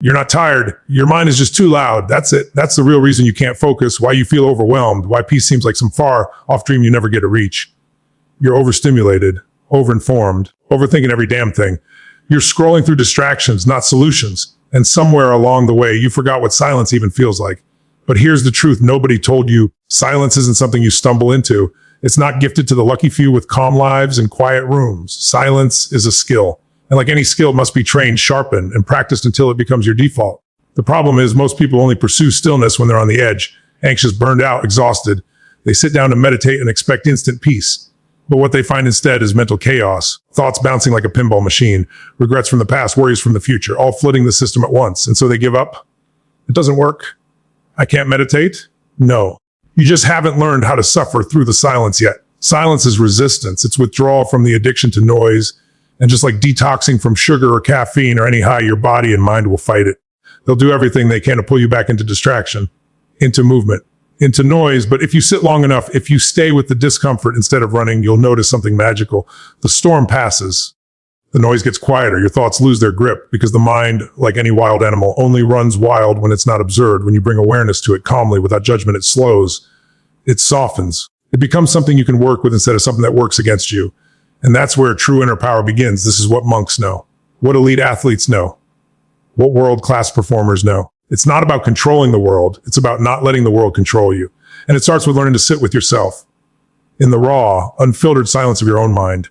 You're not tired. Your mind is just too loud. That's it. That's the real reason you can't focus, why you feel overwhelmed, why peace seems like some far off dream you never get to reach. You're overstimulated, overinformed, overthinking every damn thing. You're scrolling through distractions, not solutions. And somewhere along the way, you forgot what silence even feels like. But here's the truth nobody told you. Silence isn't something you stumble into. It's not gifted to the lucky few with calm lives and quiet rooms. Silence is a skill. And like any skill, it must be trained, sharpened, and practiced until it becomes your default. The problem is most people only pursue stillness when they're on the edge, anxious, burned out, exhausted. They sit down to meditate and expect instant peace. But what they find instead is mental chaos, thoughts bouncing like a pinball machine, regrets from the past, worries from the future, all flooding the system at once. And so they give up. It doesn't work. I can't meditate? No. You just haven't learned how to suffer through the silence yet. Silence is resistance. It's withdrawal from the addiction to noise. And just like detoxing from sugar or caffeine or any high, your body and mind will fight it. They'll do everything they can to pull you back into distraction, into movement, into noise. But if you sit long enough, if you stay with the discomfort instead of running, you'll notice something magical. The storm passes. The noise gets quieter. Your thoughts lose their grip because the mind, like any wild animal, only runs wild when it's not observed. When you bring awareness to it calmly, without judgment, it slows. It softens. It becomes something you can work with instead of something that works against you. And that's where true inner power begins. This is what monks know, what elite athletes know, what world-class performers know. It's not about controlling the world. It's about not letting the world control you. And it starts with learning to sit with yourself in the raw, unfiltered silence of your own mind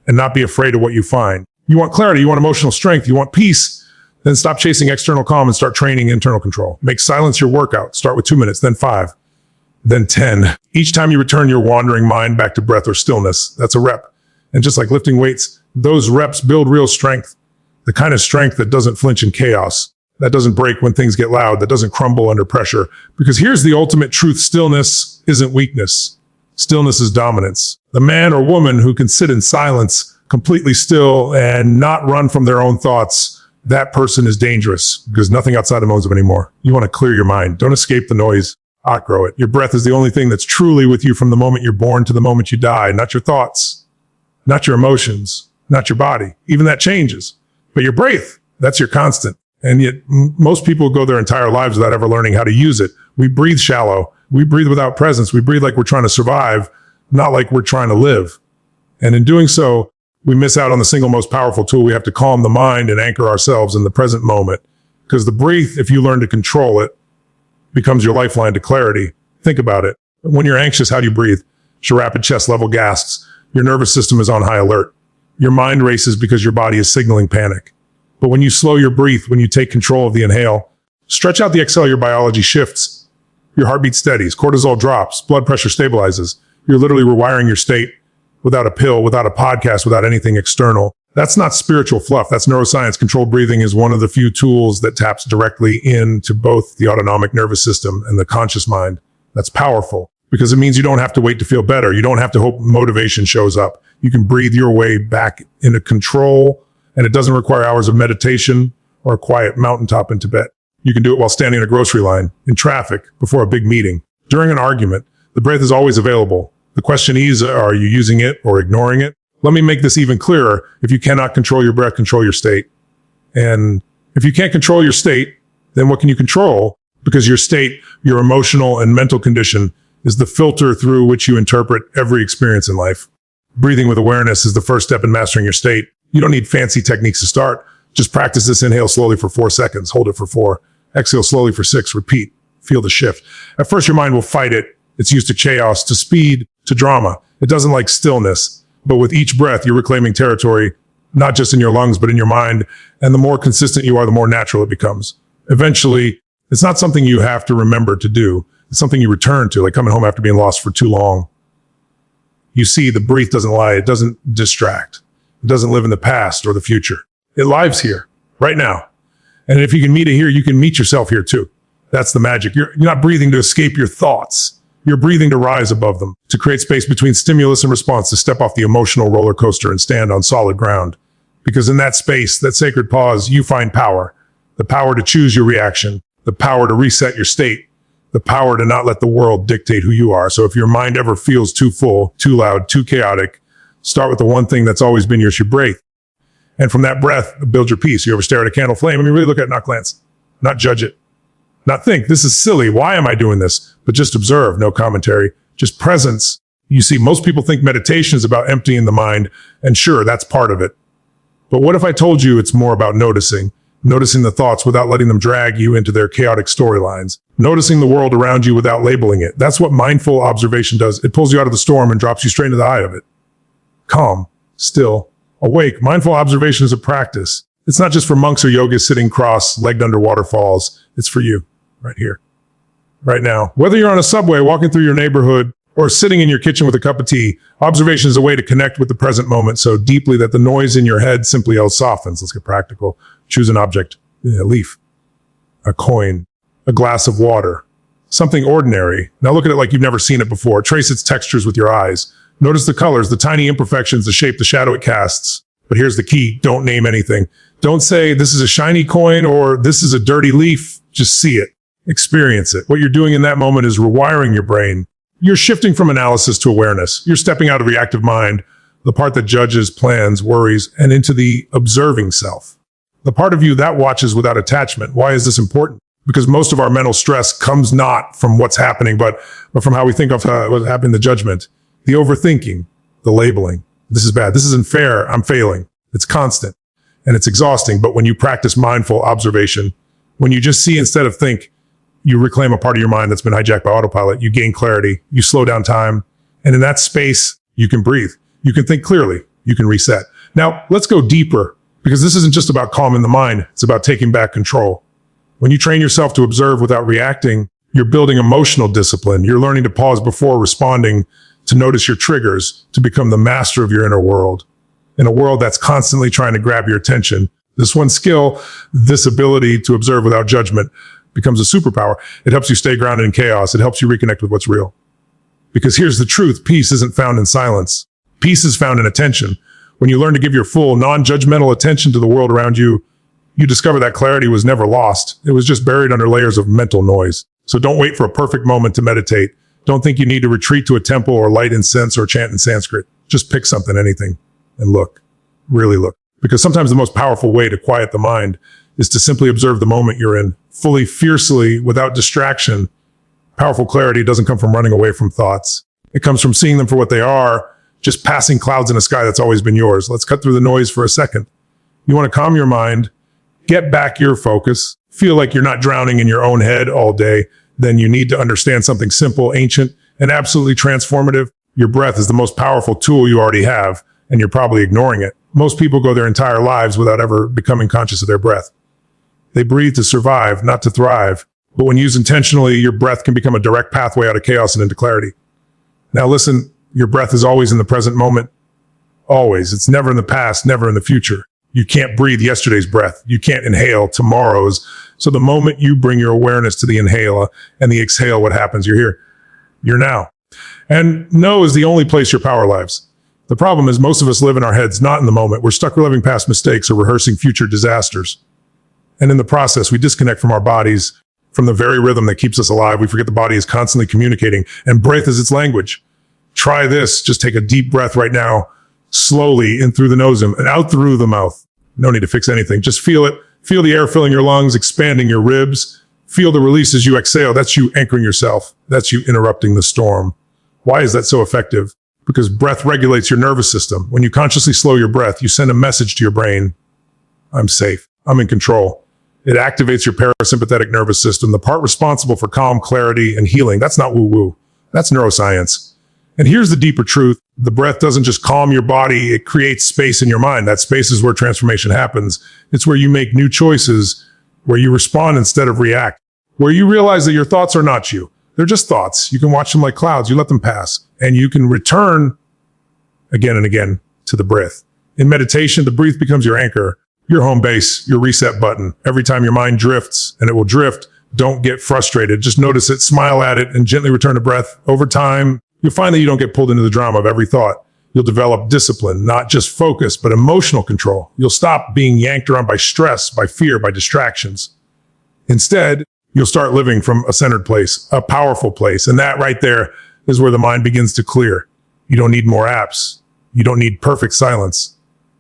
and not be afraid of what you find. You want clarity, you want emotional strength, you want peace, then stop chasing external calm and start training internal control. Make silence your workout. Start with 2 minutes, then 5, then 10. Each time you return your wandering mind back to breath or stillness, that's a rep. And just like lifting weights, those reps build real strength, the kind of strength that doesn't flinch in chaos, that doesn't break when things get loud, that doesn't crumble under pressure. Because here's the ultimate truth. Stillness isn't weakness. Stillness is dominance. The man or woman who can sit in silence, completely still, and not run from their own thoughts, that person is dangerous because nothing outside of moves them anymore. You want to clear your mind. Don't escape the noise. Outgrow it. Your breath is the only thing that's truly with you from the moment you're born to the moment you die, not your thoughts. Not your emotions, not your body. Even that changes. But your breath, that's your constant. And yet most people go their entire lives without ever learning how to use it. We breathe shallow. We breathe without presence. We breathe like we're trying to survive, not like we're trying to live. And in doing so, we miss out on the single most powerful tool. We have to calm the mind and anchor ourselves in the present moment. Because the breath, if you learn to control it, becomes your lifeline to clarity. Think about it. When you're anxious, how do you breathe? Your rapid chest level gasps. Your nervous system is on high alert. Your mind races because your body is signaling panic. But when you slow your breath, when you take control of the inhale, stretch out the exhale, your biology shifts. Your heartbeat steadies, cortisol drops, blood pressure stabilizes. You're literally rewiring your state without a pill, without a podcast, without anything external. That's not spiritual fluff. That's neuroscience. Controlled breathing is one of the few tools that taps directly into both the autonomic nervous system and the conscious mind. That's powerful. Because it means you don't have to wait to feel better. You don't have to hope motivation shows up. You can breathe your way back into control, and it doesn't require hours of meditation or a quiet mountaintop in Tibet. You can do it while standing in a grocery line, in traffic, before a big meeting. During an argument, the breath is always available. The question is, are you using it or ignoring it? Let me make this even clearer. If you cannot control your breath, control your state. And if you can't control your state, then what can you control? Because your state, your emotional and mental condition, is the filter through which you interpret every experience in life. Breathing with awareness is the first step in mastering your state. You don't need fancy techniques to start. Just practice this. Inhale slowly for 4 seconds. Hold it for 4. Exhale slowly for 6. Repeat. Feel the shift. At first, your mind will fight it. It's used to chaos, to speed, to drama. It doesn't like stillness. But with each breath, you're reclaiming territory, not just in your lungs, but in your mind. And the more consistent you are, the more natural it becomes. Eventually, it's not something you have to remember to do. It's something you return to, like coming home after being lost for too long. You see, the breath doesn't lie. It doesn't distract. It doesn't live in the past or the future. It lives here, right now. And if you can meet it here, you can meet yourself here too. That's the magic. You're not breathing to escape your thoughts. You're breathing to rise above them, to create space between stimulus and response, to step off the emotional roller coaster and stand on solid ground. Because in that space, that sacred pause, you find power. The power to choose your reaction, the power to reset your state, the power to not let the world dictate who you are. So if your mind ever feels too full, too loud, too chaotic, start with the one thing that's always been yours, your breath. And from that breath, build your peace. You ever stare at a candle flame? I mean, really look at it, not glance, not judge it, not think, this is silly. Why am I doing this? But just observe, no commentary, just presence. You see, most people think meditation is about emptying the mind, and sure, that's part of it. But what if I told you it's more about noticing the thoughts without letting them drag you into their chaotic storylines, noticing the world around you without labeling it? That's what mindful observation does. It pulls you out of the storm and drops you straight into the eye of it. Calm, still, awake. Mindful observation is a practice. It's not just for monks or yogis sitting cross-legged under waterfalls. It's for you, right here, right now. Whether you're on a subway, walking through your neighborhood, or sitting in your kitchen with a cup of tea, observation is a way to connect with the present moment so deeply that the noise in your head simply softens. Let's get practical. Choose an object, a leaf, a coin, a glass of water, something ordinary. Now look at it like you've never seen it before. Trace its textures with your eyes. Notice the colors, the tiny imperfections, the shape, the shadow it casts. But here's the key. Don't name anything. Don't say this is a shiny coin or this is a dirty leaf. Just see it. Experience it. What you're doing in that moment is rewiring your brain. You're shifting from analysis to awareness. You're stepping out of reactive mind, the part that judges, plans, worries, and into the observing self. The part of you that watches without attachment. Why is this important? Because most of our mental stress comes not from what's happening, but from how we think of what's happening, the judgment, the overthinking, the labeling. This is bad. This isn't fair. I'm failing. It's constant and it's exhausting. But when you practice mindful observation, when you just see instead of think, you reclaim a part of your mind that's been hijacked by autopilot. You gain clarity. You slow down time. And in that space, you can breathe. You can think clearly. You can reset. Now, let's go deeper, because this isn't just about calming the mind. It's about taking back control. When you train yourself to observe without reacting, you're building emotional discipline. You're learning to pause before responding, to notice your triggers, to become the master of your inner world. In a world that's constantly trying to grab your attention, this one skill, this ability to observe without judgment, becomes a superpower. It helps you stay grounded in chaos. It helps you reconnect with what's real. Because here's the truth. Peace isn't found in silence. Peace is found in attention. When you learn to give your full, non-judgmental attention to the world around you, you discover that clarity was never lost. It was just buried under layers of mental noise. So don't wait for a perfect moment to meditate. Don't think you need to retreat to a temple or light incense or chant in Sanskrit. Just pick something, anything, and look. Really look. Because sometimes the most powerful way to quiet the mind is to simply observe the moment you're in, fully, fiercely, without distraction. Powerful clarity doesn't come from running away from thoughts. It comes from seeing them for what they are, just passing clouds in a sky that's always been yours. Let's cut through the noise for a second. You want to calm your mind, get back your focus, feel like you're not drowning in your own head all day. Then you need to understand something simple, ancient, and absolutely transformative. Your breath is the most powerful tool you already have, and you're probably ignoring it. Most people go their entire lives without ever becoming conscious of their breath. They breathe to survive, not to thrive. But when used intentionally, your breath can become a direct pathway out of chaos and into clarity. Now listen, your breath is always in the present moment. Always. It's never in the past, never in the future. You can't breathe yesterday's breath. You can't inhale tomorrow's. So the moment you bring your awareness to the inhale and the exhale, what happens? You're here. You're now. And no is the only place your power lies. The problem is most of us live in our heads, not in the moment. We're stuck reliving past mistakes or rehearsing future disasters. And in the process, we disconnect from our bodies, from the very rhythm that keeps us alive. We forget the body is constantly communicating, and breath is its language. Try this. Just take a deep breath right now, slowly in through the nose and out through the mouth. No need to fix anything. Just feel it. Feel the air filling your lungs, expanding your ribs. Feel the release as you exhale. That's you anchoring yourself. That's you interrupting the storm. Why is that so effective? Because breath regulates your nervous system. When you consciously slow your breath, you send a message to your brain. I'm safe. I'm in control. It activates your parasympathetic nervous system, the part responsible for calm, clarity, and healing. That's not woo-woo. That's neuroscience. And here's the deeper truth. The breath doesn't just calm your body. It creates space in your mind. That space is where transformation happens. It's where you make new choices, where you respond instead of react, where you realize that your thoughts are not you. They're just thoughts. You can watch them like clouds. You let them pass, and you can return again and again to the breath. In meditation, the breath becomes your anchor, your home base, your reset button. Every time your mind drifts, and it will drift, don't get frustrated. Just notice it, smile at it, and gently return to breath. Over time, you'll find that you don't get pulled into the drama of every thought. You'll develop discipline, not just focus, but emotional control. You'll stop being yanked around by stress, by fear, by distractions. Instead, you'll start living from a centered place, a powerful place. And that right there is where the mind begins to clear. You don't need more apps. You don't need perfect silence.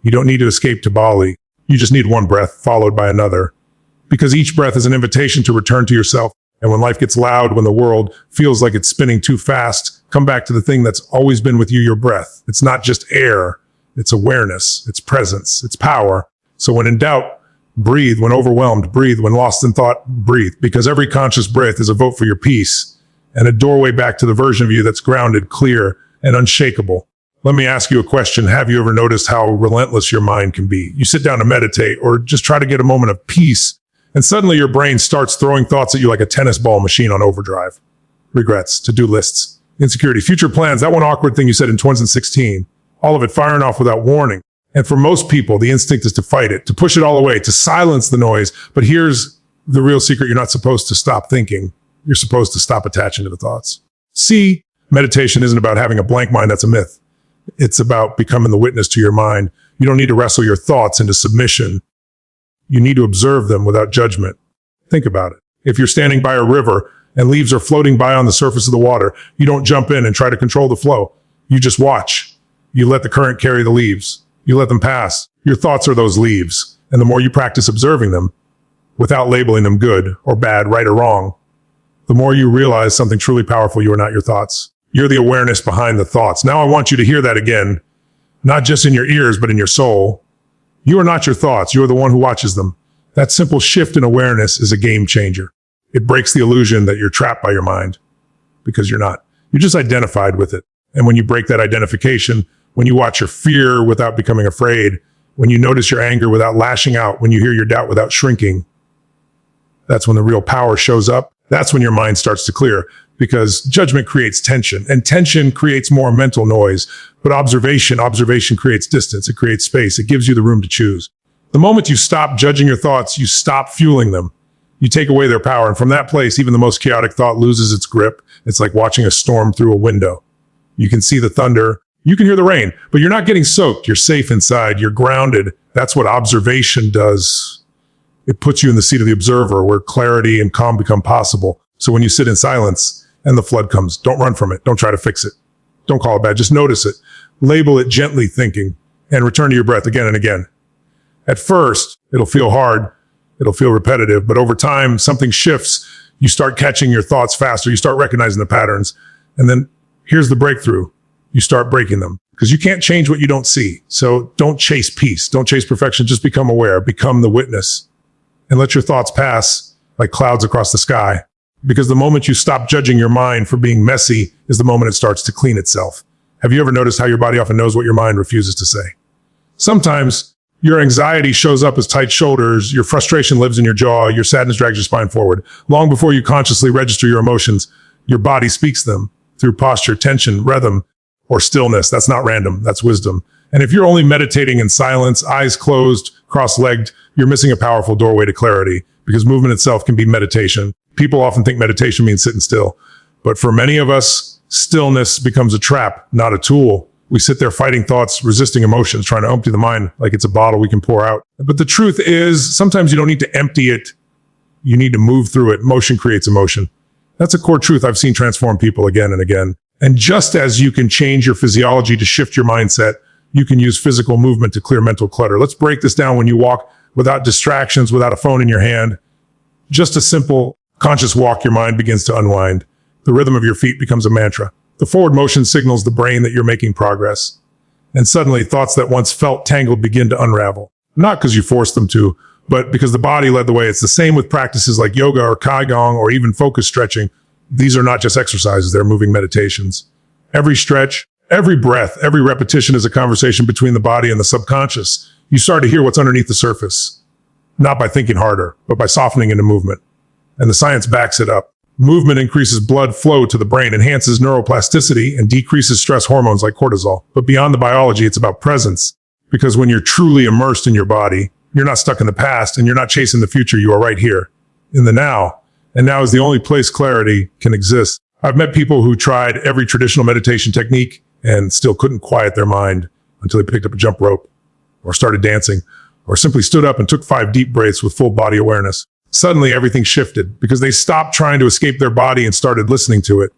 You don't need to escape to Bali. You just need one breath followed by another. Because each breath is an invitation to return to yourself. And when life gets loud, when the world feels like it's spinning too fast, come back to the thing that's always been with you, your breath. It's not just air. It's awareness. It's presence. It's power. So when in doubt, breathe. When overwhelmed, breathe. When lost in thought, breathe. Because every conscious breath is a vote for your peace and a doorway back to the version of you that's grounded, clear, and unshakable. Let me ask you a question. Have you ever noticed how relentless your mind can be? You sit down to meditate or just try to get a moment of peace, and suddenly your brain starts throwing thoughts at you like a tennis ball machine on overdrive. Regrets, to-do lists, insecurity, future plans, that one awkward thing you said in 2016, all of it firing off without warning. And for most people, the instinct is to fight it, to push it all away, to silence the noise. But here's the real secret. You're not supposed to stop thinking. You're supposed to stop attaching to the thoughts. See, meditation isn't about having a blank mind. That's a myth. It's about becoming the witness to your mind. You don't need to wrestle your thoughts into submission. You need to observe them without judgment. Think about it. If you're standing by a river and leaves are floating by on the surface of the water, you don't jump in and try to control the flow. You just watch. You let the current carry the leaves. You let them pass. Your thoughts are those leaves. And the more you practice observing them, without labeling them good or bad, right or wrong, the more you realize something truly powerful. You are not your thoughts. You're the awareness behind the thoughts. Now I want you to hear that again, not just in your ears, but in your soul. You are not your thoughts. You are the one who watches them. That simple shift in awareness is a game changer. It breaks the illusion that you're trapped by your mind, because you're not. You're just identified with it. And when you break that identification, when you watch your fear without becoming afraid, when you notice your anger without lashing out, when you hear your doubt without shrinking, that's when the real power shows up. That's when your mind starts to clear, because judgment creates tension, and tension creates more mental noise. But observation creates distance. It creates space. It gives you the room to choose. The moment you stop judging your thoughts, you stop fueling them. You take away their power. And from that place, even the most chaotic thought loses its grip. It's like watching a storm through a window. You can see the thunder. You can hear the rain, but you're not getting soaked. You're safe inside. You're grounded. That's what observation does. It puts you in the seat of the observer, where clarity and calm become possible. So when you sit in silence and the flood comes, don't run from it. Don't try to fix it. Don't call it bad. Just notice it. Label it gently thinking, and return to your breath again and again. At first, it'll feel hard. It'll feel repetitive, but over time, something shifts. You start catching your thoughts faster. You start recognizing the patterns. And then here's the breakthrough. You start breaking them, because you can't change what you don't see. So don't chase peace. Don't chase perfection. Just become aware. Become the witness, and let your thoughts pass like clouds across the sky. Because the moment you stop judging your mind for being messy is the moment it starts to clean itself. Have you ever noticed how your body often knows what your mind refuses to say? Sometimes your anxiety shows up as tight shoulders, your frustration lives in your jaw, your sadness drags your spine forward. Long before you consciously register your emotions, your body speaks them through posture, tension, rhythm, or stillness. That's not random. That's wisdom. And if you're only meditating in silence, eyes closed, cross-legged, you're missing a powerful doorway to clarity, because movement itself can be meditation. People often think meditation means sitting still. But for many of us, stillness becomes a trap, not a tool. We sit there fighting thoughts, resisting emotions, trying to empty the mind like it's a bottle we can pour out. But the truth is, sometimes you don't need to empty it. You need to move through it. Motion creates emotion. That's a core truth I've seen transform people again and again. And just as you can change your physiology to shift your mindset, you can use physical movement to clear mental clutter. Let's break this down. When you walk without distractions, without a phone in your hand, just a simple conscious walk, your mind begins to unwind. The rhythm of your feet becomes a mantra. The forward motion signals the brain that you're making progress. And suddenly, thoughts that once felt tangled begin to unravel. Not because you forced them to, but because the body led the way. It's the same with practices like yoga or Qigong or even focus stretching. These are not just exercises, they're moving meditations. Every stretch, every breath, every repetition is a conversation between the body and the subconscious. You start to hear what's underneath the surface, not by thinking harder, but by softening into movement. And the science backs it up. Movement increases blood flow to the brain, enhances neuroplasticity, and decreases stress hormones like cortisol. But beyond the biology, it's about presence. Because when you're truly immersed in your body, you're not stuck in the past and you're not chasing the future. You are right here in the now. And now is the only place clarity can exist. I've met people who tried every traditional meditation technique and still couldn't quiet their mind until they picked up a jump rope or started dancing or simply stood up and took 5 deep breaths with full body awareness. Suddenly everything shifted because they stopped trying to escape their body and started listening to it.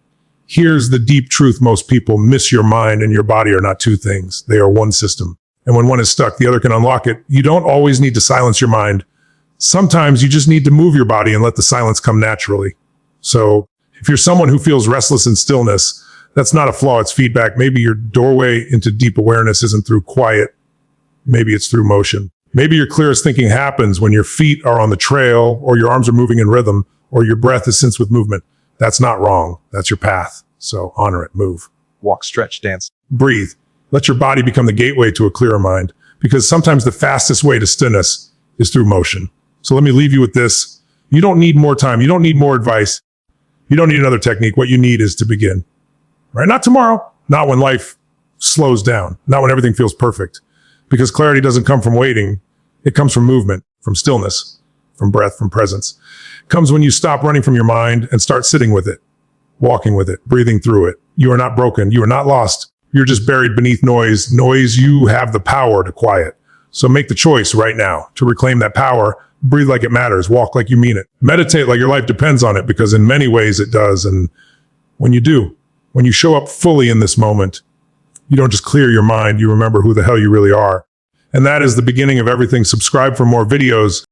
Here's the deep truth most people miss: your mind and your body are not two things. They are one system. And when one is stuck, the other can unlock it. You don't always need to silence your mind. Sometimes you just need to move your body and let the silence come naturally. So if you're someone who feels restless in stillness, that's not a flaw, it's feedback. Maybe your doorway into deep awareness isn't through quiet. Maybe it's through motion. Maybe your clearest thinking happens when your feet are on the trail, or your arms are moving in rhythm, or your breath is synced with movement. That's not wrong. That's your path. So honor it, move. Walk, stretch, dance. Breathe. Let your body become the gateway to a clearer mind, because sometimes the fastest way to stillness is through motion. So let me leave you with this. You don't need more time. You don't need more advice. You don't need another technique. What you need is to begin. Right? Not tomorrow. Not when life slows down. Not when everything feels perfect. Because clarity doesn't come from waiting. It comes from movement, from stillness, from breath, from presence. It comes when you stop running from your mind and start sitting with it, walking with it, breathing through it. You are not broken. You are not lost. You're just buried beneath noise. Noise you have the power to quiet. So make the choice right now to reclaim that power. Breathe like it matters. Walk like you mean it. Meditate like your life depends on it, because in many ways it does. And when you do, when you show up fully in this moment, you don't just clear your mind, you remember who the hell you really are. And that is the beginning of everything. Subscribe for more videos.